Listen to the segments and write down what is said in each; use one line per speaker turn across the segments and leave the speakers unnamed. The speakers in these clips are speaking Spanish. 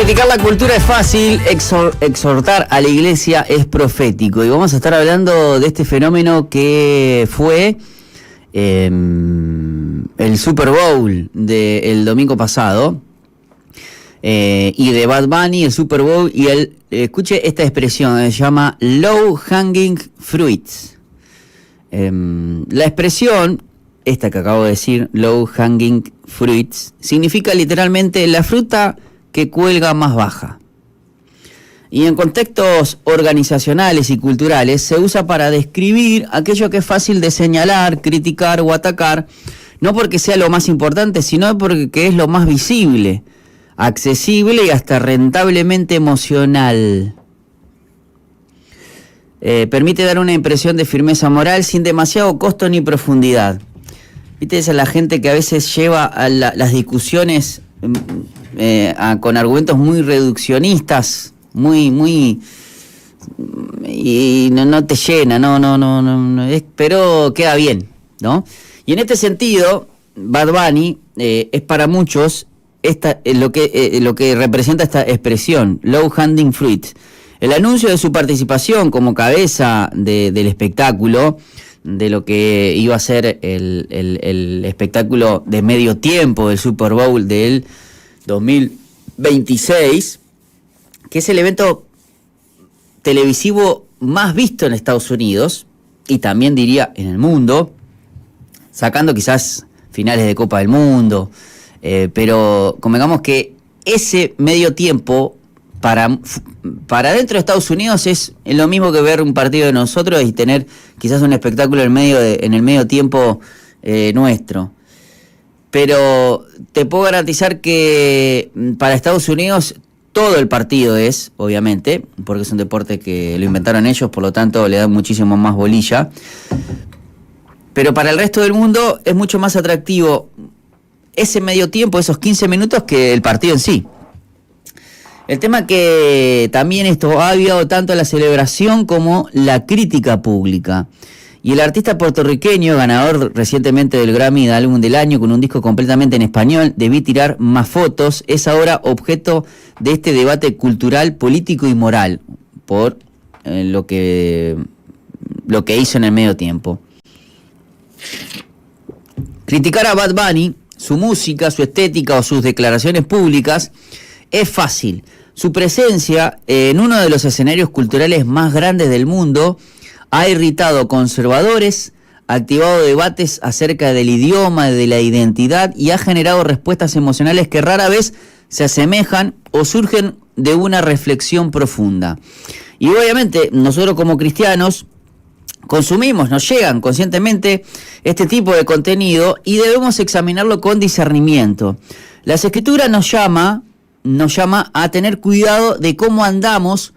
Criticar la cultura es fácil, exhortar a la iglesia es profético. Y vamos a estar hablando de este fenómeno que fue el Super Bowl del domingo pasado. Y de Bad Bunny, el Super Bowl, y escuche esta expresión, se llama low hanging fruits. La expresión, esta que acabo de decir, low hanging fruits, significa literalmente la fruta que cuelga más baja. Y en contextos organizacionales y culturales se usa para describir aquello que es fácil de señalar, criticar o atacar, no porque sea lo más importante, sino porque es lo más visible, accesible y hasta rentablemente emocional. Permite dar una impresión de firmeza moral sin demasiado costo ni profundidad. ¿Viste? Esa es la gente que a veces lleva a las discusiones con argumentos muy reduccionistas, muy y no te llena, no, pero queda bien, ¿no? Y en este sentido, Bad Bunny es para muchos lo que representa esta expresión, low hanging fruit. El anuncio de su participación como cabeza del espectáculo, de lo que iba a ser el espectáculo de medio tiempo del Super Bowl del 2026, que es el evento televisivo más visto en Estados Unidos y también diría en el mundo, sacando quizás finales de Copa del Mundo, pero convengamos que ese medio tiempo para dentro de Estados Unidos es lo mismo que ver un partido de nosotros y tener quizás un espectáculo en el medio tiempo nuestro. Pero te puedo garantizar que para Estados Unidos todo el partido es, obviamente, porque es un deporte que lo inventaron ellos, por lo tanto le dan muchísimo más bolilla. Pero para el resto del mundo es mucho más atractivo ese medio tiempo, esos 15 minutos, que el partido en sí. El tema que también esto ha aviado tanto la celebración como la crítica pública. Y el artista puertorriqueño, ganador recientemente del Grammy de Álbum del Año con un disco completamente en español, Debí tirar más fotos, es ahora objeto de este debate cultural, político y moral por lo que hizo en el medio tiempo. Criticar a Bad Bunny, su música, su estética o sus declaraciones públicas es fácil. Su presencia en uno de los escenarios culturales más grandes del mundo ha irritado conservadores, activado debates acerca del idioma, de la identidad y ha generado respuestas emocionales que rara vez se asemejan o surgen de una reflexión profunda. Y obviamente nosotros como cristianos consumimos, nos llegan conscientemente este tipo de contenido y debemos examinarlo con discernimiento. Las Escrituras nos llama a tener cuidado de cómo andamos,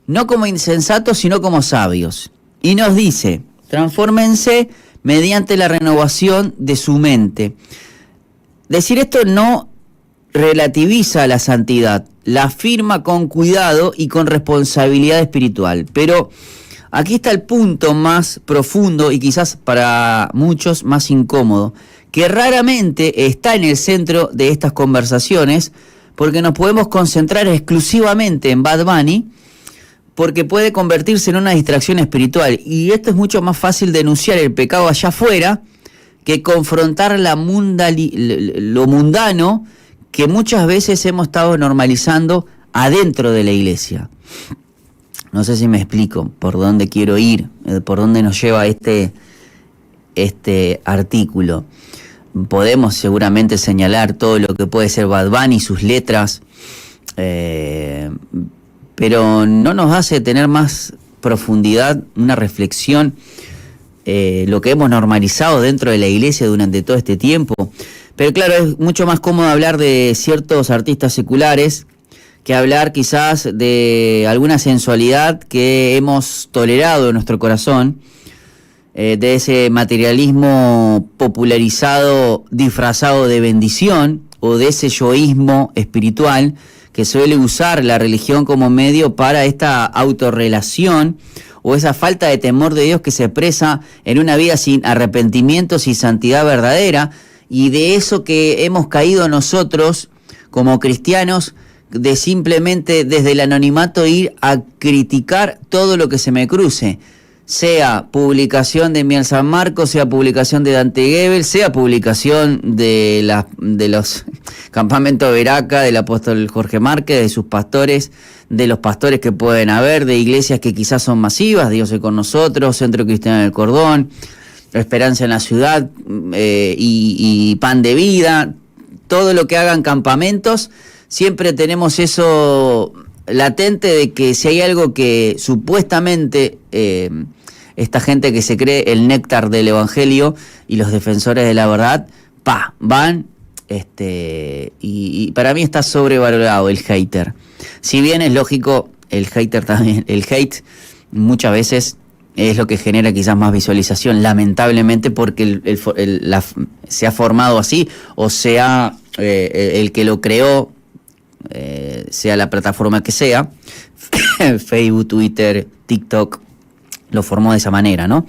no como insensatos, sino como sabios. Y nos dice, transfórmense mediante la renovación de su mente. Decir esto no relativiza la santidad, la afirma con cuidado y con responsabilidad espiritual. Pero aquí está el punto más profundo y quizás para muchos más incómodo, que raramente está en el centro de estas conversaciones, porque nos podemos concentrar exclusivamente en Bad Bunny, porque puede convertirse en una distracción espiritual. Y esto es mucho más fácil denunciar el pecado allá afuera que confrontar lo mundano que muchas veces hemos estado normalizando adentro de la iglesia. No sé si me explico por dónde quiero ir, por dónde nos lleva este artículo. Podemos seguramente señalar todo lo que puede ser Bad Bunny y sus letras, pero no nos hace tener más profundidad, una reflexión, lo que hemos normalizado dentro de la iglesia durante todo este tiempo. Pero claro, es mucho más cómodo hablar de ciertos artistas seculares que hablar quizás de alguna sensualidad que hemos tolerado en nuestro corazón, de ese materialismo popularizado, disfrazado de bendición, o de ese yoísmo espiritual que suele usar la religión como medio para esta autorrelación, o esa falta de temor de Dios que se expresa en una vida sin arrepentimiento, sin santidad verdadera, y de eso que hemos caído nosotros como cristianos, de simplemente desde el anonimato ir a criticar todo lo que se me cruce, sea publicación de Miel San Marcos, sea publicación de Dante Gebel, sea publicación de los campamentos Veraca, del apóstol Jorge Márquez, de sus pastores, de los pastores que pueden haber, de iglesias que quizás son masivas, Dios es con nosotros, Centro Cristiano del Cordón, Esperanza en la Ciudad y Pan de Vida, todo lo que hagan campamentos, siempre tenemos eso latente de que si hay algo que supuestamente esta gente que se cree el néctar del evangelio y los defensores de la verdad, van, y para mí está sobrevalorado el hater. Si bien es lógico, el hater también, el hate muchas veces es lo que genera quizás más visualización, lamentablemente, porque se ha formado así, o sea, el que lo creó, sea la plataforma que sea, Facebook, Twitter, TikTok, lo formó de esa manera, ¿no?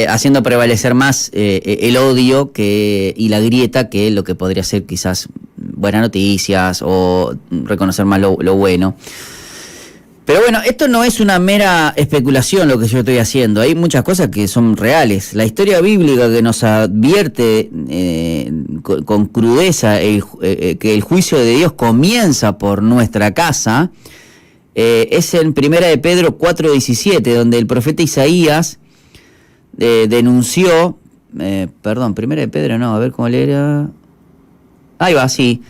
Haciendo prevalecer más el odio y la grieta que lo que podría ser quizás buenas noticias o reconocer más lo bueno. Pero bueno, esto no es una mera especulación lo que yo estoy haciendo, hay muchas cosas que son reales. La historia bíblica que nos advierte con crudeza que el juicio de Dios comienza por nuestra casa, es en Primera de Pedro 4:17, donde el profeta Isaías denunció, Primera de Pedro no, a ver cómo le era, ahí va, sí,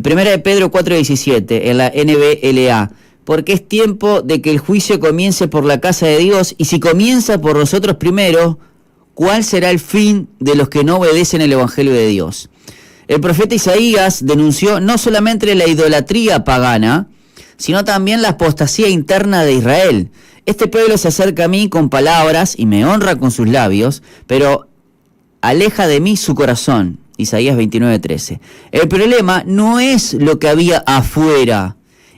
Primera de Pedro 4:17, en la NBLA, porque es tiempo de que el juicio comience por la casa de Dios, y si comienza por nosotros primero, ¿cuál será el fin de los que no obedecen el evangelio de Dios? El profeta Isaías denunció no solamente la idolatría pagana, sino también la apostasía interna de Israel. Este pueblo se acerca a mí con palabras y me honra con sus labios, pero aleja de mí su corazón. Isaías 29:13. El problema no es lo que había afuera,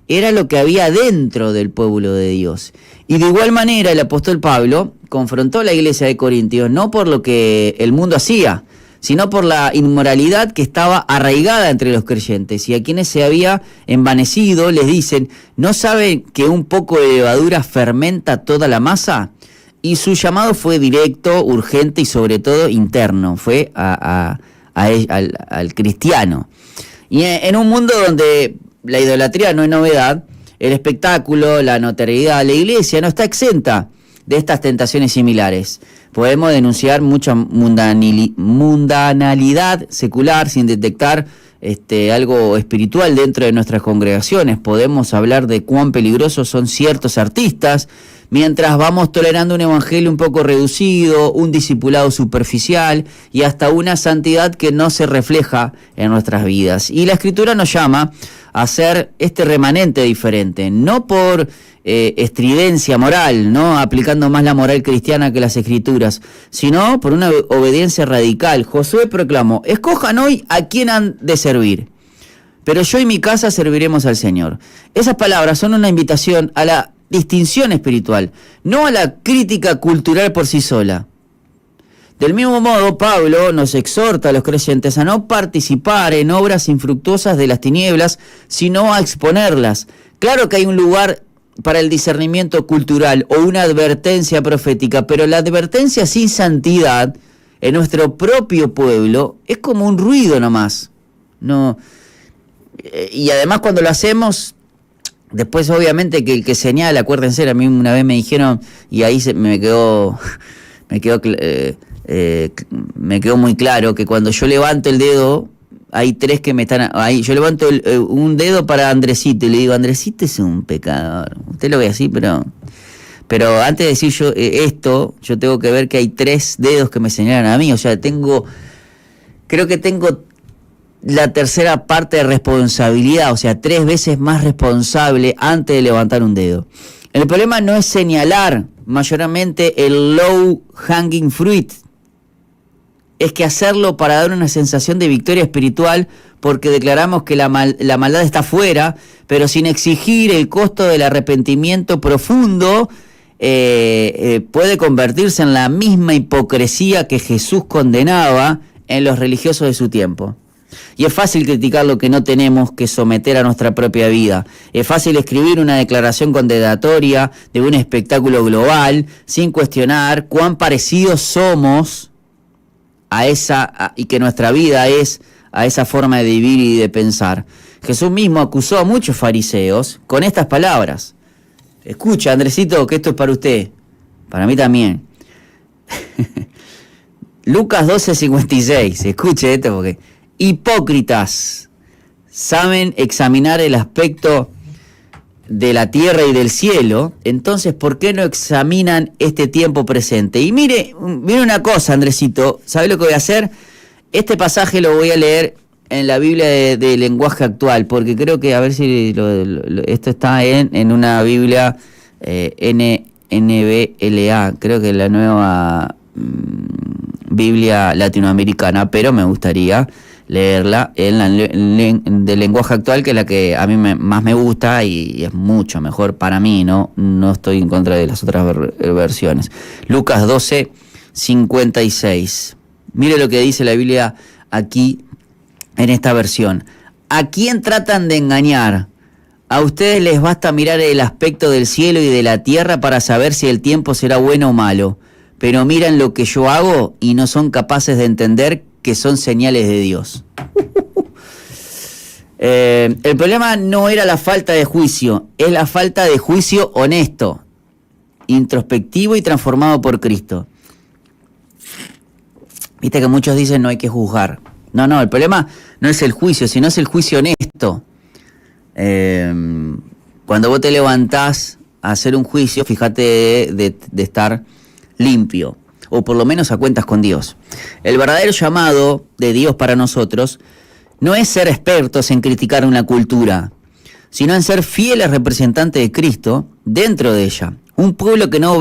era lo que había dentro del pueblo de Dios. Y de igual manera el apóstol Pablo confrontó a la iglesia de Corintios no por lo que el mundo hacía, sino por la inmoralidad que estaba arraigada entre los creyentes, y a quienes se había envanecido les dicen, ¿no saben que un poco de levadura fermenta toda la masa? Y su llamado fue directo, urgente y sobre todo interno, fue al cristiano. Y en un mundo donde la idolatría no es novedad, el espectáculo, la notoriedad, la iglesia no está exenta de estas tentaciones similares. Podemos denunciar mucha mundanalidad secular sin detectar algo espiritual dentro de nuestras congregaciones. Podemos hablar de cuán peligrosos son ciertos artistas, mientras vamos tolerando un evangelio un poco reducido, un discipulado superficial y hasta una santidad que no se refleja en nuestras vidas. Y la Escritura nos llama a ser este remanente diferente, no por estridencia moral, no aplicando más la moral cristiana que las Escrituras, sino por una obediencia radical. Josué proclamó, escojan hoy a quién han de servir, pero yo y mi casa serviremos al Señor. Esas palabras son una invitación a la distinción espiritual, no a la crítica cultural por sí sola. Del mismo modo, Pablo nos exhorta a los creyentes a no participar en obras infructuosas de las tinieblas, sino a exponerlas. Claro que hay un lugar para el discernimiento cultural o una advertencia profética, pero la advertencia sin santidad en nuestro propio pueblo es como un ruido nomás. No, y además cuando lo hacemos, después obviamente que el que señala, acuérdense, a mí una vez me dijeron, y ahí me quedó muy claro que cuando yo levanto el dedo, hay tres que me están ahí. Yo levanto un dedo para Andresito y le digo, Andresito es un pecador. Usted lo ve así, pero antes de decir yo esto, yo tengo que ver que hay tres dedos que me señalan a mí. O sea, creo que tengo la tercera parte de responsabilidad, o sea, 3 veces más responsable antes de levantar un dedo. El problema no es señalar mayormente el low hanging fruit, es que hacerlo para dar una sensación de victoria espiritual, porque declaramos que la maldad está fuera, pero sin exigir el costo del arrepentimiento profundo, puede convertirse en la misma hipocresía que Jesús condenaba en los religiosos de su tiempo. Y es fácil criticar lo que no tenemos que someter a nuestra propia vida. Es fácil escribir una declaración condenatoria de un espectáculo global sin cuestionar cuán parecidos somos y que nuestra vida es a esa forma de vivir y de pensar. Jesús mismo acusó a muchos fariseos con estas palabras. Escucha, Andresito, que esto es para usted. Para mí también. Lucas 12:56. Escuche esto porque... Hipócritas, saben examinar el aspecto de la tierra y del cielo, entonces ¿por qué no examinan este tiempo presente? Y mire una cosa, Andresito, ¿sabe lo que voy a hacer? Este pasaje lo voy a leer en la Biblia de lenguaje actual, porque creo que, a ver si esto está en una Biblia NBLA, creo que la nueva Biblia latinoamericana, pero me gustaría leerla del lenguaje actual, que es la que a mí más me gusta y es mucho mejor para mí, no estoy en contra de las otras versiones. Lucas 12:56. Mire lo que dice la Biblia aquí en esta versión. ¿A quién tratan de engañar? A ustedes les basta mirar el aspecto del cielo y de la tierra para saber si el tiempo será bueno o malo, pero miran lo que yo hago y no son capaces de entender que son señales de Dios. El problema no era la falta de juicio, es la falta de juicio honesto, introspectivo y transformado por Cristo. Viste que muchos dicen no hay que juzgar. No, el problema no es el juicio, sino es el juicio honesto. Cuando vos te levantás a hacer un juicio, fíjate de estar limpio, o por lo menos a cuentas con Dios. El verdadero llamado de Dios para nosotros no es ser expertos en criticar una cultura, sino en ser fieles representantes de Cristo dentro de ella. Un pueblo que no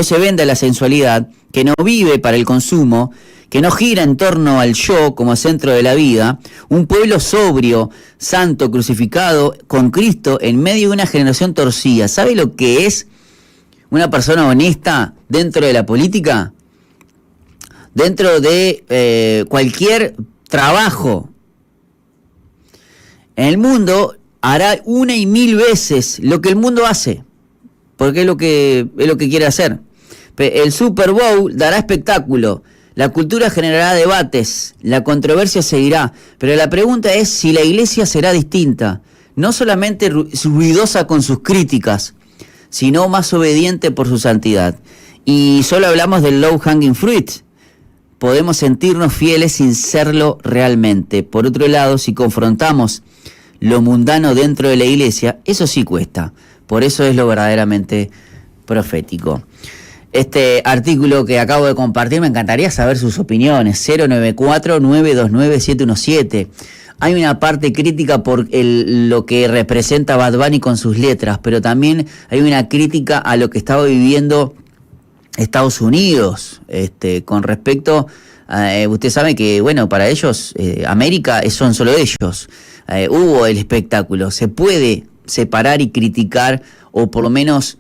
se vende a la sensualidad, que no vive para el consumo, que no gira en torno al yo como centro de la vida. Un pueblo sobrio, santo, crucificado con Cristo en medio de una generación torcida. ¿Sabe lo que es una persona honesta dentro de la política? Dentro de cualquier trabajo. En el mundo hará 1 y 1000 veces lo que el mundo hace, porque es lo que quiere hacer. El Super Bowl dará espectáculo, la cultura generará debates, la controversia seguirá, pero la pregunta es si la iglesia será distinta, no solamente ruidosa con sus críticas, sino más obediente por su santidad. Y solo hablamos del low hanging fruit. Podemos sentirnos fieles sin serlo realmente. Por otro lado, si confrontamos lo mundano dentro de la iglesia, eso sí cuesta. Por eso es lo verdaderamente profético. Este artículo que acabo de compartir, me encantaría saber sus opiniones. 094-929-717. Hay una parte crítica por lo que representa Bad Bunny con sus letras, pero también hay una crítica a lo que estaba viviendo Estados Unidos, con respecto a, usted sabe que, bueno, para ellos, América son solo ellos. Hubo el espectáculo, se puede separar y criticar, o por lo menos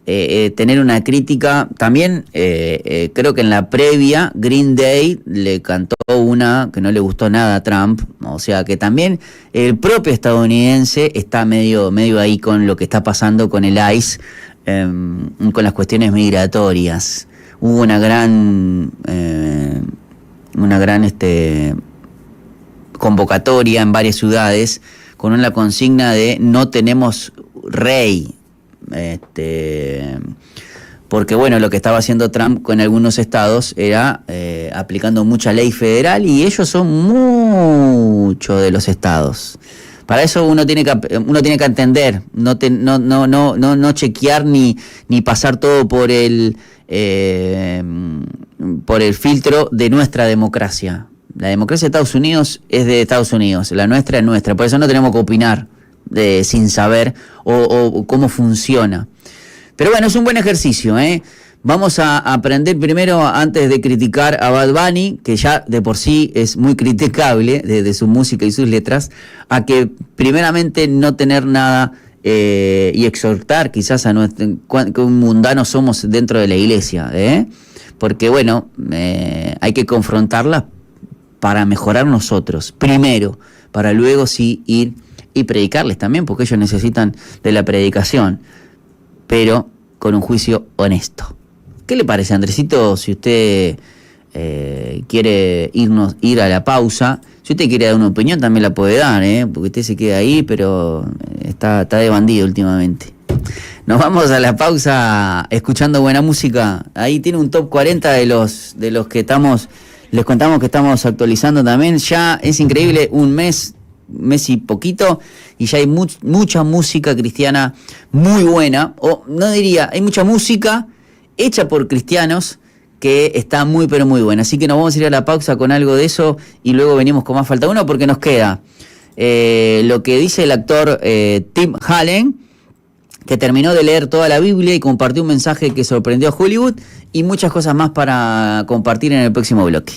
tener una crítica. También creo que en la previa Green Day le cantó una que no le gustó nada a Trump, o sea que también el propio estadounidense está medio ahí con lo que está pasando con el ICE, con las cuestiones migratorias. Hubo una gran convocatoria en varias ciudades con una consigna de no tenemos rey, porque bueno, lo que estaba haciendo Trump con algunos estados era aplicando mucha ley federal, y ellos son muchos de los estados. Para eso uno tiene que entender, no chequear ni pasar todo por el filtro de nuestra democracia. La democracia de Estados Unidos es de Estados Unidos, la nuestra es nuestra. Por eso no tenemos que opinar sin saber o cómo funciona. Pero bueno, es un buen ejercicio, ¿eh? Vamos a aprender primero, antes de criticar a Bad Bunny, que ya de por sí es muy criticable de su música y sus letras, a que primeramente no tener nada y exhortar quizás a cuán mundanos somos dentro de la iglesia, porque bueno, hay que confrontarlas para mejorar nosotros, primero, para luego sí ir y predicarles también, porque ellos necesitan de la predicación, pero con un juicio honesto. ¿Qué le parece, Andresito, si usted quiere ir a la pausa? Si usted quiere dar una opinión, también la puede dar, porque usted se queda ahí, pero está de bandido últimamente. Nos vamos a la pausa escuchando buena música. Ahí tiene un top 40 de los que les contamos que estamos actualizando también. Ya es increíble, un mes y poquito, y ya hay mucha música cristiana muy buena, o no diría, hay mucha música hecha por cristianos que está muy pero muy buena. Así que nos vamos a ir a la pausa con algo de eso y luego venimos con más. Falta uno porque nos queda lo que dice el actor Tim Allen, que terminó de leer toda la Biblia y compartió un mensaje que sorprendió a Hollywood, y muchas cosas más para compartir en el próximo bloque.